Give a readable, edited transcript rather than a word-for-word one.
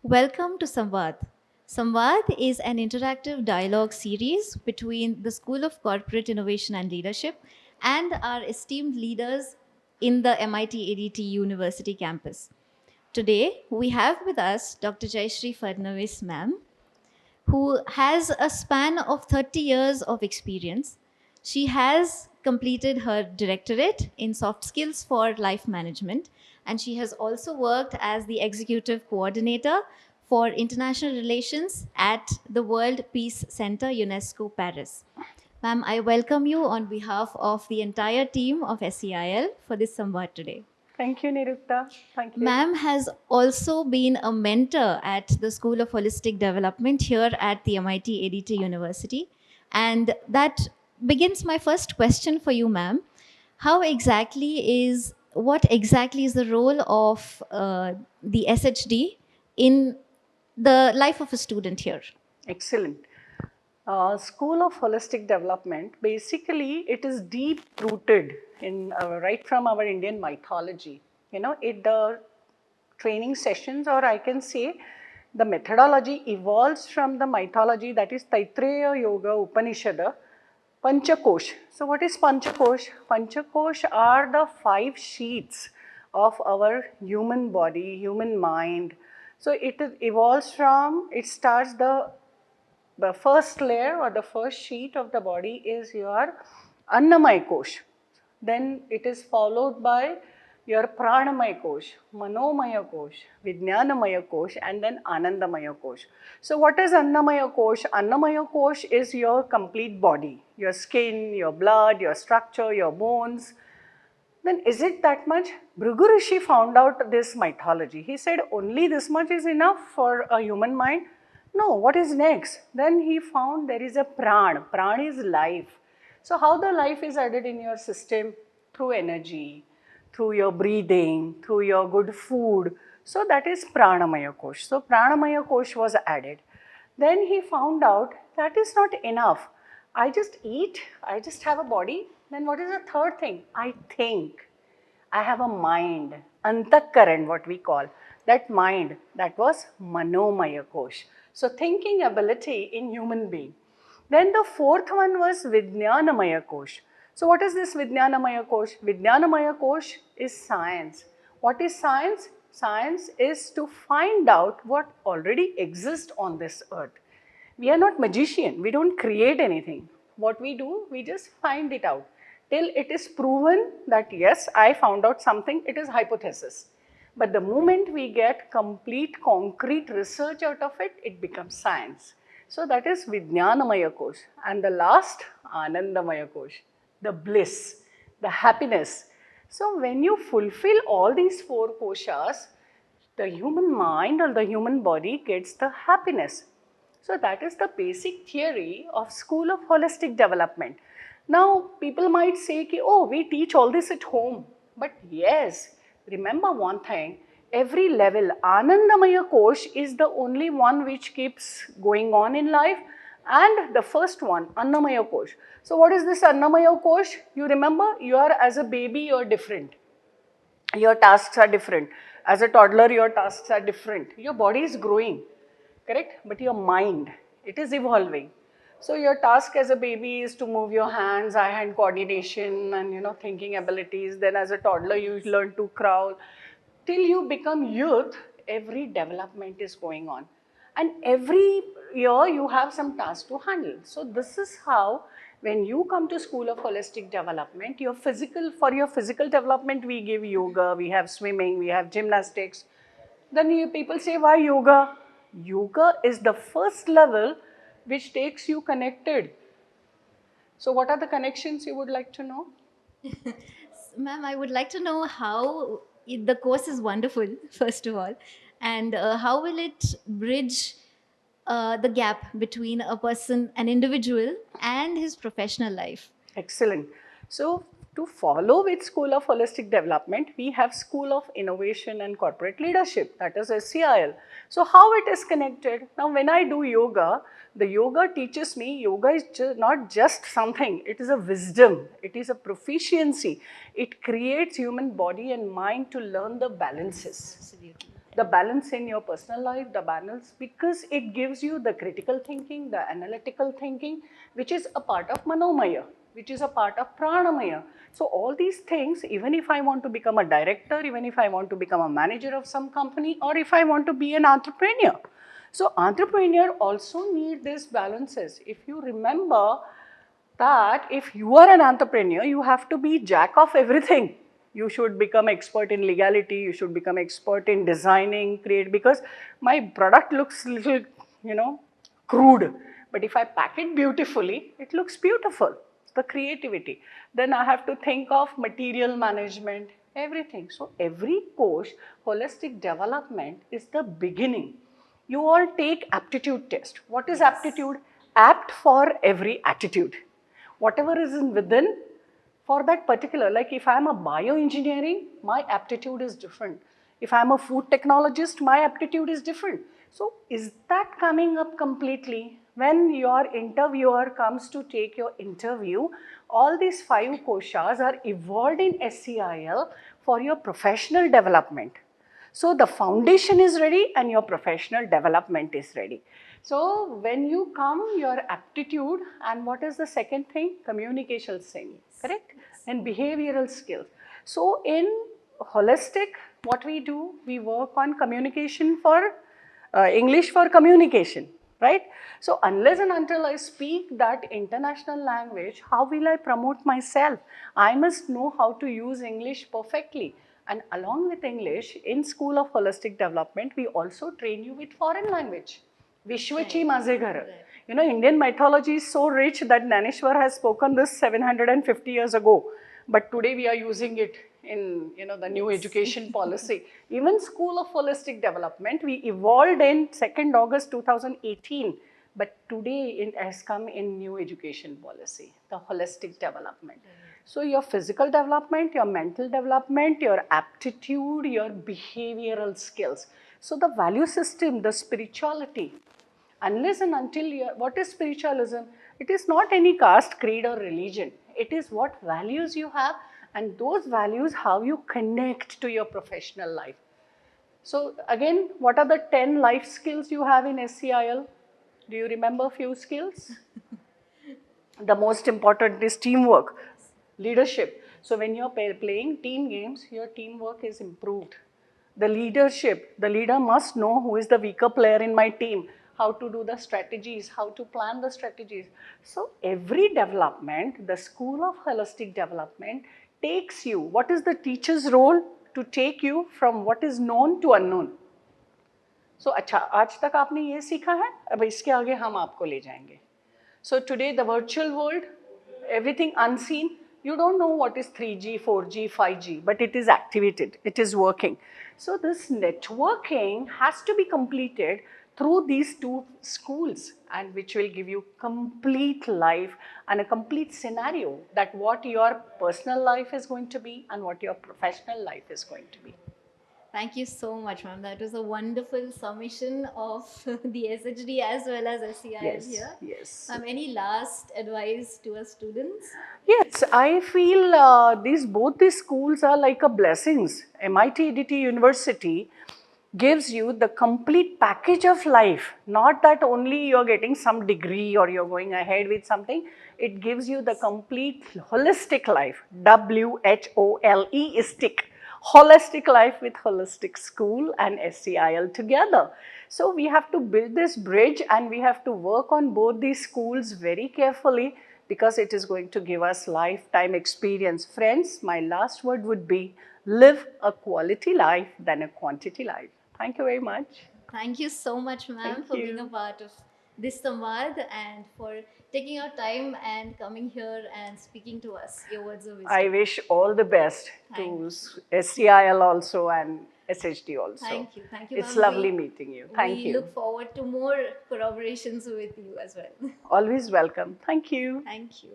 Welcome to Samvad. Samvad is an interactive dialogue series between the School of Corporate Innovation and Leadership and our esteemed leaders in the MIT ADT University campus. Today, we have with us Dr. Jayashree Fadnavis, ma'am, who has a span of 30 years of experience. She has completed her directorate in soft skills for life management, and she has also worked as the executive coordinator for international relations at the World Peace Center, UNESCO Paris. Ma'am, I welcome you on behalf of the entire team of SEIL for this Samvad today. Thank you, Nirupta. Thank you. Ma'am has also been a mentor at the School of Holistic Development here at the MIT ADT University. And that begins my first question for you, ma'am. What exactly is the role of the SHD in the life of a student here? Excellent. School of Holistic Development, basically it is deep rooted in right from our Indian mythology. The training sessions, or I can say the methodology evolves from the mythology, that is Taittiriya Yoga Upanishad, Panchakosh. So what is Panchakosh? Panchakosh are the 5 sheets of our human body, human mind. So it starts the first layer or the first sheet of the body is your Annamaya Kosh. Then it is followed by your Pranamaya Kosh, Manomaya Kosh, Vijnanamaya Kosh, and then Anandamaya Kosh. So what is Annamaya Kosh? Annamaya Kosh is your complete body, your skin, your blood, your structure, your bones. Then is it that much? Bhrigu Rishi found out this mythology. He said only this much is enough for a human mind. No, what is next? Then he found there is a pran. Pran is life. So how the life is added in your system? Through energy, through your breathing, through your good food. So that is Pranamaya Kosh. So Pranamaya Kosh was added. Then he found out that is not enough. I just eat, I just have a body. Then what is the third thing? I think. I have a mind, Antakaran, what we call. That mind, that was Manomaya Kosh. So thinking ability in human being. Then the fourth one was Vijnanamaya Kosh. So what is this Vijnanamaya Kosh? Vijnanamaya Kosh is science. What is science? Science is to find out what already exists on this earth. We are not magician. We don't create anything. What we do, we just find it out. Till it is proven that yes, I found out something, it is hypothesis. But the moment we get complete concrete research out of it, it becomes science. So that is Vijnanamaya Kosh. And the last, Anandamaya Kosh, the bliss, the happiness. So when you fulfill all these 4 koshas, the human mind or the human body gets the happiness. So that is the basic theory of School of Holistic Development. Now people might say, oh, we teach all this at home. But yes, remember one thing, every level, Anandamaya Kosh is the only one which keeps going on in life, and the first one, Annamaya Kosh. So what is this Annamaya Kosh? You remember, you are as a baby, you are different. Your tasks are different. As a toddler, your tasks are different. Your body is growing, correct? But your mind, it is evolving. So your task as a baby is to move your hands, eye-hand coordination and thinking abilities. Then as a toddler, you learn to crawl. Till you become youth, every development is going on. And every year you have some task to handle. So this is how when you come to School of Holistic Development, for your physical development, we give yoga, we have swimming, we have gymnastics. Then people say, why yoga? Yoga is the first level which takes you connected. So what are the connections you would like to know? Ma'am, I would like to know how the course is wonderful, first of all, and how will it bridge the gap between a person, an individual, and his professional life? Excellent. So to follow with School of Holistic Development, we have School of Innovation and Corporate Leadership, that is SCIL. So how it is connected? Now when I do yoga, the yoga teaches me, yoga is not just something, it is a wisdom, it is a proficiency. It creates human body and mind to learn the balances. Absolutely. the balance in your personal life, the balance, because it gives you the critical thinking, the analytical thinking, which is a part of Manomaya, which is a part of Pranamaya. So all these things, even if I want to become a director, even if I want to become a manager of some company, or if I want to be an entrepreneur. So entrepreneur also need these balances. If you remember that if you are an entrepreneur, you have to be jack of everything. You should become expert in legality, you should become expert in designing, create, because my product looks little, crude. But if I pack it beautifully, it looks beautiful. The creativity. Then I have to think of material management, everything. So every course, holistic development is the beginning. You all take aptitude test. What is aptitude? Apt for every attitude. Whatever is in within for that particular, like if I am a bioengineering, my aptitude is different. If I am a food technologist, my aptitude is different. So is that coming up completely? When your interviewer comes to take your interview, all these 5 koshas are evolved in SCIL for your professional development. So the foundation is ready and your professional development is ready. So when you come, your aptitude, and what is the second thing? Communication skill, correct? And behavioral skills. So in holistic, what we do, we work on communication for English for communication, right? So unless and until I speak that international language, how will I promote myself? I must know how to use English perfectly. And along with English, in School of Holistic Development, we also train you with foreign language. Vishwachi Mazeghar. Indian mythology is so rich that Naneshwar has spoken this 750 years ago. But today we are using it in the new education policy. Even School of Holistic Development, we evolved in 2nd August 2018. But today it has come in new education policy, the holistic development. So your physical development, your mental development, your aptitude, your behavioral skills. So the value system, the spirituality, unless and until what is spiritualism? It is not any caste, creed or religion. It is what values you have, and those values how you connect to your professional life. So again, what are the 10 life skills you have in SCIL? Do you remember few skills? The most important is teamwork, leadership. So when you're playing team games, your teamwork is improved. The leadership, the leader must know who is the weaker player in my team, how to do the strategies, how to plan the strategies. So every development, the School of Holistic Development takes you, what is the teacher's role? To take you from what is known to unknown. So अच्छा, आज तक आपने ये सीखा है, अब इसके आगे हम आपको ले जाएंगे. So today the virtual world, everything unseen, you don't know what is 3G, 4G, 5G, but it is activated, it is working. So this networking has to be completed through these 2 schools, and which will give you complete life and a complete scenario that what your personal life is going to be and what your professional life is going to be. Thank you so much, ma'am. That was a wonderful summation of the SHD as well as SCIL Yes, here. yes. Any last advice to our students? Yes, I feel both these schools are like a blessings. MIT EDT University gives you the complete package of life. Not that only you're getting some degree or you're going ahead with something. It gives you the complete holistic life. WHOLE is stick. Holistic life with holistic school and SCIL together. So we have to build this bridge and we have to work on both these schools very carefully, because it is going to give us lifetime experience. Friends, my last word would be live a quality life than a quantity life. Thank you very much. Thank you so much, ma'am, Thank for being a you. part of this Samvad and for taking your time and coming here and speaking to us. Your words of wisdom. I wish all the best to Thank SCIL also and SHD also. Thank you. Thank you, It's ma'am. lovely meeting you. Thank We you. look forward to more collaborations with you as well. Always welcome. Thank you. Thank you.